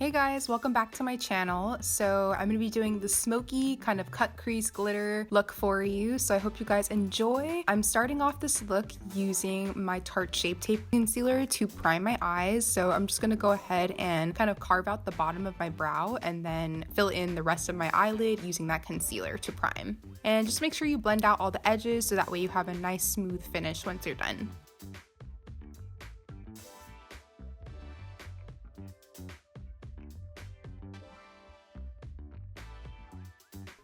Hey guys, welcome back to my channel. So I'm going to be doing the Smokey kind of cut crease glitter look for you, so I hope you guys enjoy. I'm starting off this look using my Tarte Shape Tape Concealer to prime my eyes, so I'm just going to go ahead and kind of carve out the bottom of my brow and then fill in the rest of my eyelid using that concealer to prime. And just make sure you blend out all the edges so that way you have a nice smooth finish once you're done.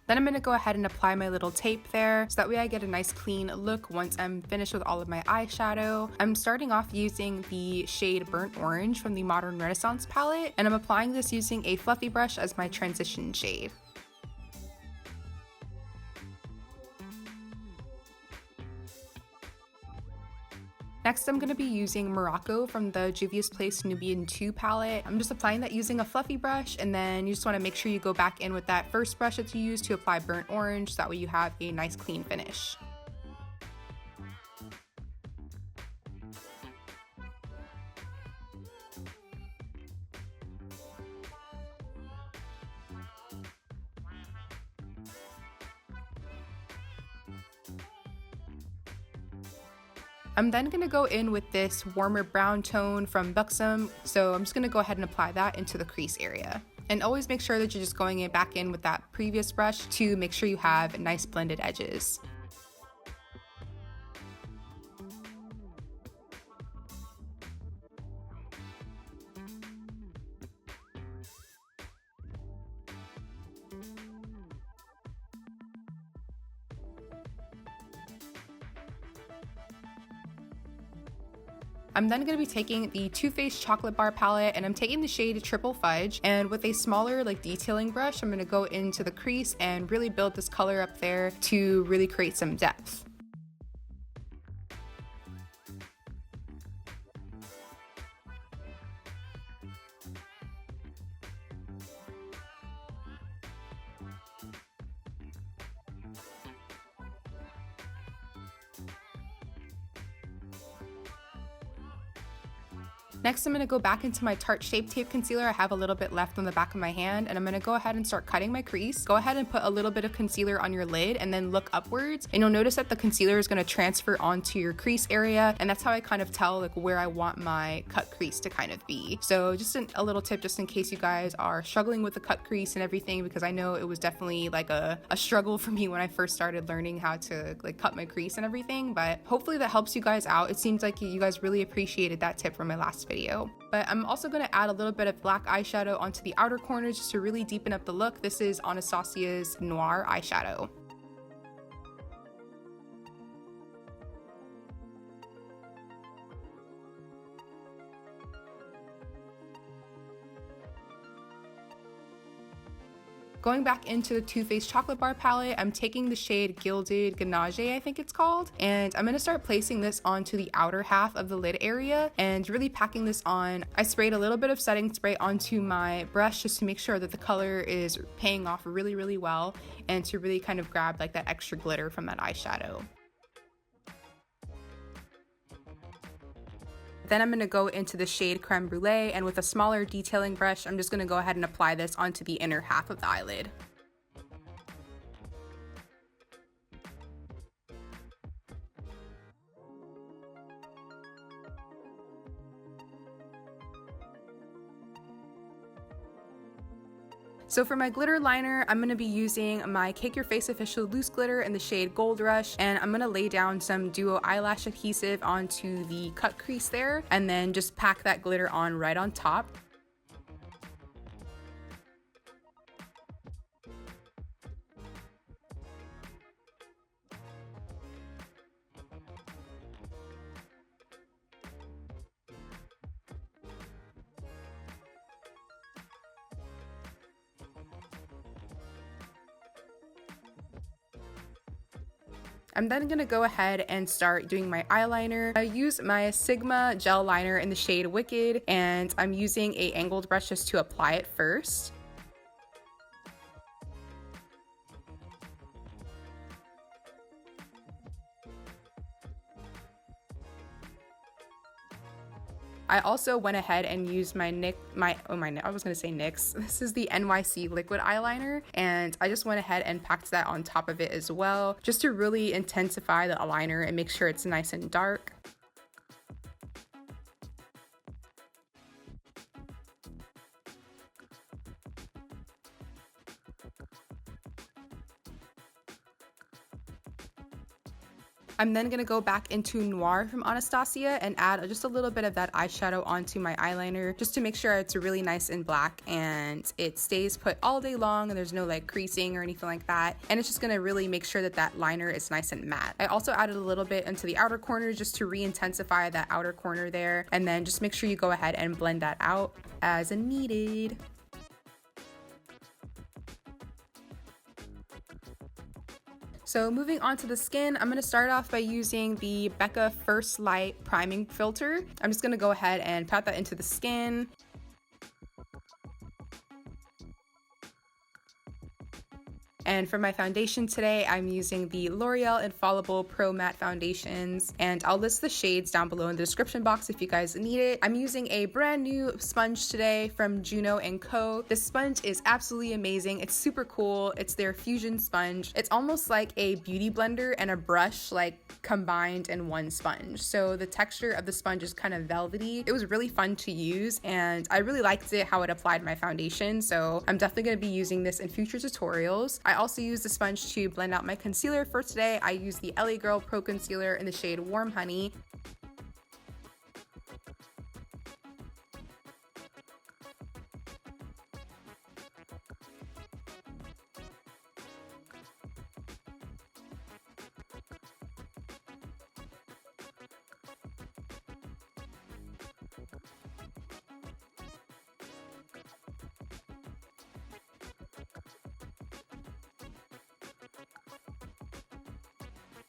Then I'm going to go ahead and apply my little tape there so that way I get a nice clean look once I'm finished with all of my eyeshadow. I'm starting off using the shade Burnt Orange from the Modern Renaissance palette, and I'm applying this using a fluffy brush as my transition shade. Next, I'm going to be using Morocco from the Juvia's Place Nubian 2 palette. I'm just applying that using a fluffy brush, and then you just want to make sure you go back in with that first brush that you used to apply Burnt Orange, so that way you have a nice clean finish. I'm then going to go in with this warmer brown tone from Buxom, so I'm just going to go ahead and apply that into the crease area. And always make sure that you're just going back in with that previous brush to make sure you have nice blended edges. I'm then going to be taking the Too Faced Chocolate Bar palette, and I'm taking the shade Triple Fudge, and with a smaller detailing brush, I'm going to go into the crease and really build this color up there to really create some depth. Next, I'm going to go back into my Tarte Shape Tape Concealer. I have a little bit left on the back of my hand, and I'm going to go ahead and start cutting my crease. Go ahead and put a little bit of concealer on your lid and then look upwards, and you'll notice that the concealer is going to transfer onto your crease area, and that's how I kind of tell where I want my cut crease to kind of be. So just a little tip just in case you guys are struggling with the cut crease and everything, because I know it was definitely a struggle for me when I first started learning how to cut my crease and everything, but hopefully that helps you guys out. It seems like you guys really appreciated that tip from my last video. But I'm also going to add a little bit of black eyeshadow onto the outer corners just to really deepen up the look. This is Anastasia's Noir eyeshadow. Going back into the Too Faced Chocolate Bar palette, I'm taking the shade Gilded Ganache, I think it's called, and I'm going to start placing this onto the outer half of the lid area and really packing this on. I sprayed a little bit of setting spray onto my brush just to make sure that the color is paying off really, really well and to really kind of grab that extra glitter from that eyeshadow. Then I'm going to go into the shade Creme Brulee, and with a smaller detailing brush, I'm just going to go ahead and apply this onto the inner half of the eyelid. So for my glitter liner, I'm going to be using my Cake Your Face Official Loose Glitter in the shade Gold Rush, and I'm going to lay down some duo eyelash adhesive onto the cut crease there, and then just pack that glitter on right on top. I'm then going to go ahead and start doing my eyeliner. I use my Sigma gel liner in the shade Wicked, and I'm using a angled brush just to apply it first. I also went ahead and used my NYX. This is the NYC Liquid Eye Liner, and I just went ahead and packed that on top of it as well, just to really intensify the eyeliner and make sure it's nice and dark. I'm then gonna go back into Noir from Anastasia and add just a little bit of that eyeshadow onto my eyeliner, just to make sure it's really nice and black and it stays put all day long and there's no like creasing or anything like that. And it's just gonna really make sure that that liner is nice and matte. I also added a little bit into the outer corner just to re-intensify that outer corner there, and then just make sure you go ahead and blend that out as needed. So moving on to the skin, I'm going to start off by using the Becca First Light Priming Filter. I'm just going to go ahead and pat that into the skin. And for my foundation today, I'm using the L'Oreal Infallible Pro Matte Foundations, and I'll list the shades down below in the description box if you guys need it. I'm using a brand new sponge today from Juno & Co. This sponge is absolutely amazing. It's super cool. It's their fusion sponge. It's almost like a beauty blender and a brush like combined in one sponge. So the texture of the sponge is kind of velvety. It was really fun to use, and I really liked it how it applied my foundation. So I'm definitely going to be using this in future tutorials. I also use the sponge to blend out my concealer for today. I use the LA Girl Pro Concealer in the shade Warm Honey.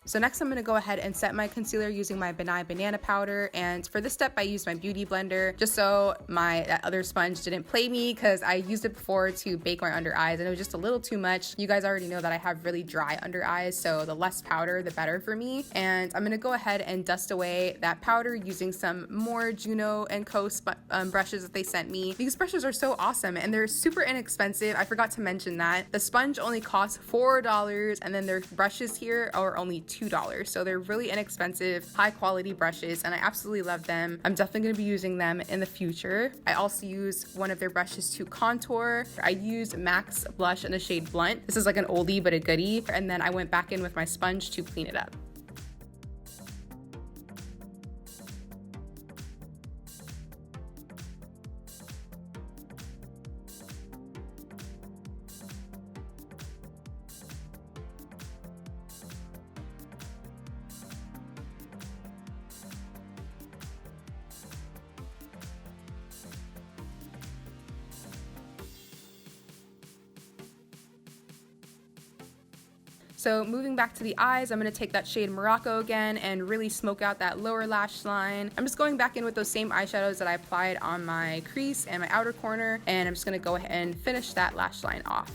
So next I'm going to go ahead and set my concealer using my Benai Banana Powder, and for this step I used my Beauty Blender just so that other sponge didn't play me, because I used it before to bake my under eyes and it was just a little too much. You guys already know that I have really dry under eyes, so the less powder the better for me. And I'm going to go ahead and dust away that powder using some more Juno & Co. brushes that they sent me. These brushes are so awesome and they're super inexpensive. I forgot to mention that. The sponge only costs $4, and then their brushes here are only $2. So they're really inexpensive, high quality brushes, and I absolutely love them. I'm definitely going to be using them in the future. I also use one of their brushes to contour. I used MAC's blush in the shade Blunt. This is like an oldie but a goodie. And then I went back in with my sponge to clean it up. So moving back to the eyes, I'm going to take that shade Morocco again and really smoke out that lower lash line. I'm just going back in with those same eyeshadows that I applied on my crease and my outer corner, and I'm just going to go ahead and finish that lash line off.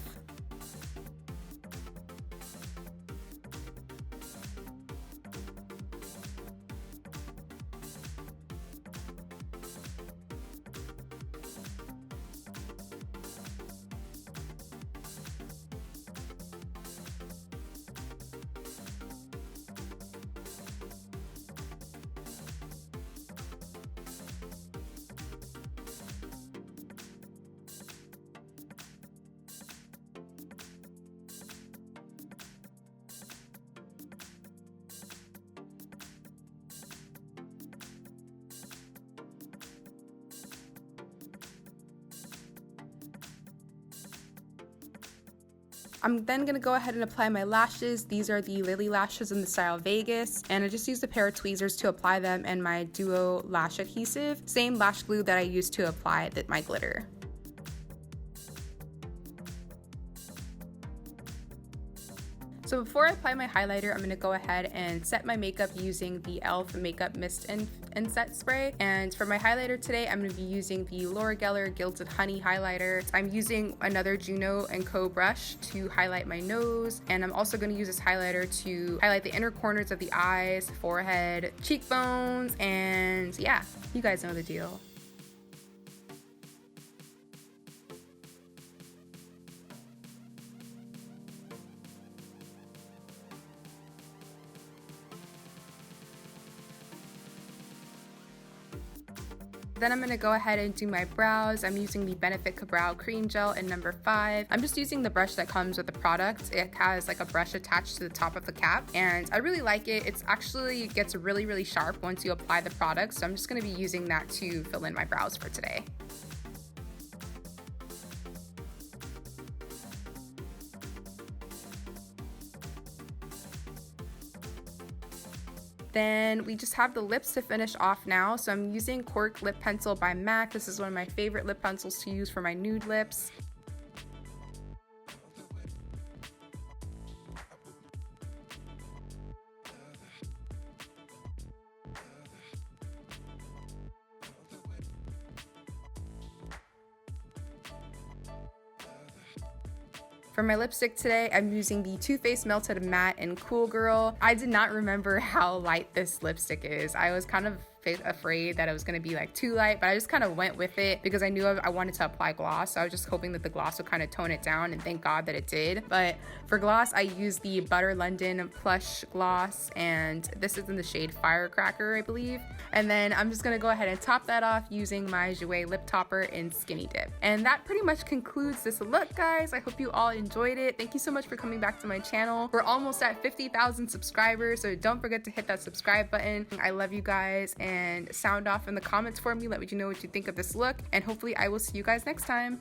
I'm then going to go ahead and apply my lashes. These are the Lilly lashes in the style Vegas, and I just used a pair of tweezers to apply them and my Duo lash adhesive, same lash glue that I used to apply my glitter. So before I apply my highlighter, I'm going to go ahead and set my makeup using the e.l.f. Makeup Mist and Set Spray. And for my highlighter today, I'm going to be using the Laura Geller Gilded Honey highlighter. I'm using another Juno & Co. brush to highlight my nose, and I'm also going to use this highlighter to highlight the inner corners of the eyes, forehead, cheekbones, and yeah, you guys know the deal. Then I'm gonna go ahead and do my brows. I'm using the Benefit Brow Cream Gel in number 5. I'm just using the brush that comes with the product. It has like a brush attached to the top of the cap, and I really like it. It's actually gets really sharp once you apply the product, so I'm just gonna be using that to fill in my brows for today. Then we just have the lips to finish off now. So I'm using Cork Lip Pencil by MAC. This is one of my favorite lip pencils to use for my nude lips. For my lipstick today, I'm using the Too Faced Melted Matte in Cool Girl. I did not remember how light this lipstick is. I was kind of afraid that it was going to be like too light, but I just kind of went with it because I knew I wanted to apply gloss, so I was just hoping that the gloss would kind of tone it down, and thank God that it did. But for gloss, I used the Butter London Plush Gloss, and this is in the shade Firecracker, I believe. And then I'm just going to go ahead and top that off using my Jouer Lip Topper in Skinny Dip. And that pretty much concludes this look, guys. I hope you all enjoyed it. Thank you so much for coming back to my channel. We're almost at 50,000 subscribers, so don't forget to hit that subscribe button. I love you guys, and sound off in the comments for me. Let me know what you think of this look, and hopefully I will see you guys next time.